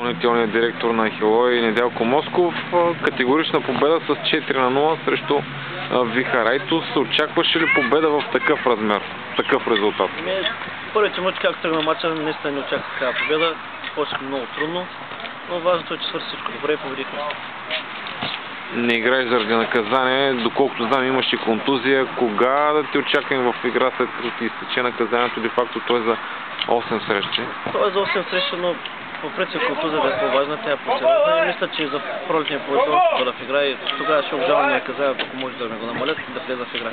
изпълнителният директор на Ахелой Недялко Москов. Категорична победа с 4-0 срещу Вихарайтус. Очакваше ли победа в такъв размер, такъв резултат? Първите минути, както тръгна матча, наистина не очаквах такава победа. Почнахме много трудно, но важното е, че свърши всичко добре и победихме. Не играеш заради наказание, доколкото знам имаше контузия. Кога да те очакваме в игра, след като ти изтече наказанието, де факто той е за 8 срещи? Той е за 8 срещи, но по принцип контузията е по-важна, тя е по-сериозна и мисля, че за пролетния поведел да в игра и тогава ще обжалваме наказанието, ако може да ми го намалят и да влезе в игра.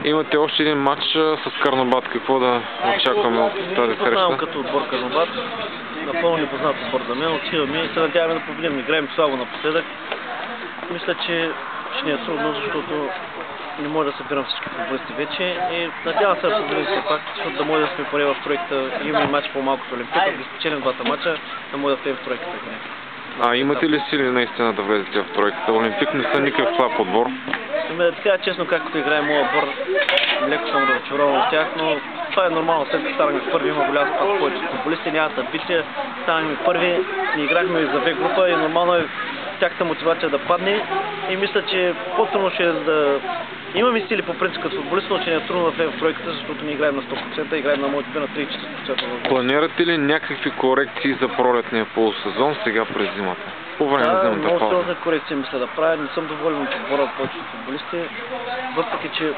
Имате още един матч с Карнобат. Какво да очакваме от тази среща? Познавам като отбор Карнобат. Напълно непознат отбор за мен. Отиваме и се надяваме да победим. Играем слабо напоследък. Мисля, че ще ни е трудно, защото не може да събирам всички футболисти вече и надявам се да победим все пак, защото да може да сме поне в тройката. Имаме матч по-малко от Олимпик, ако ги спечелим двата матча, да може да влезем в тройката. Имате ли сили наистина да влезете в тройката? Олимпик не са никакъв слаб отбор. Така честно, както играе моят отбор, леко съм разочарован от тях, но това е нормално. След като станахме първи, има голям спад, повече футболисти, нямат амбиция. Станахме първи, ни играхме и за две група и нормално е тяхната мотивация да падне и мисля, че по-трудно ще е да... Имаме сили по принцип като футболист, но че не е трудно да влезем в тройката, защото ни играем на 100%, играем на моите на 3-4%. Планирате ли някакви корекции за пролетния полусезон сега през зимата? По време на зимата много сериозни корекции мисля да правя. Не съм доволен от отбора от повечето футболисти, въпреки че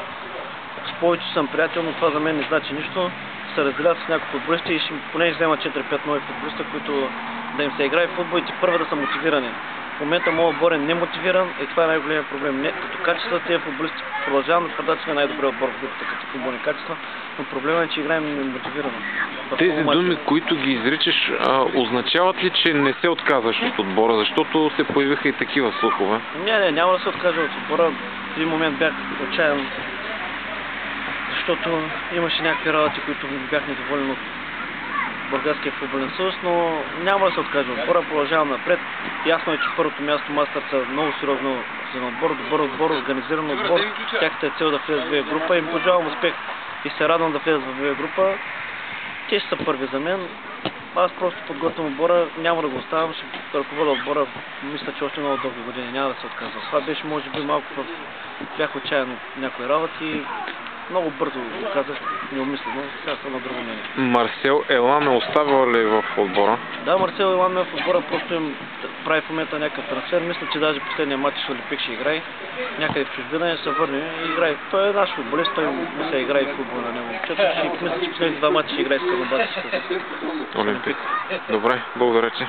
с повече съм приятел, но това за мен не значи нищо. Се разделят с няколко футболисти и поне ще взема 4-5 нови футболиста, които да им се играе в футбол и първа да са мотивирани. В момента моят отбор е немотивиран и това е най-големият проблем. Като качества тези футболисти продължавам да твърдят, че сме най-добрият отбор в групата като футболни качества, но проблемът е, че играем немотивирано. Тези думи, които ги изричаш, означават ли, че не се отказваш от отбора, защото се появиха и такива слухове? Не, няма да се откажа от отбора. В един момент бях отчаян, защото имаше някакви работи, които бях недоволен от Бургаския футболен съюз, но няма да се откажа от отбора, продължавам напред. Ясно е, че първото място Мастър са много сериозно за отбор, добър отбор, организиран отбор. Тяхната е цел да влезат в две група и им пожелавам успех и се радвам да влезат в две група. Те ще са първи за мен. Аз просто подготвям отбора, няма да го оставам, ще ръководя отбора, мисля, че още много дълги години, няма да се отказвам. Това беше може би малко бях отчаян от някои работи. Много бързо го казах, неумислено, сега съм на друго мнение. Марсел Елам е оставил ли в отбора? Да, Марсел Елам е в отбора, просто им прави в момента някакъв трансфер. Мисля, че даже последния матч с Олимпик ще играе. Някъде в чужбина и се върне и играе. Той е наш футболист, той не се играе футбол на него. Мисля, че последните два матча ще играе с Карнобат с Олимпик. Добре, благодаря ти.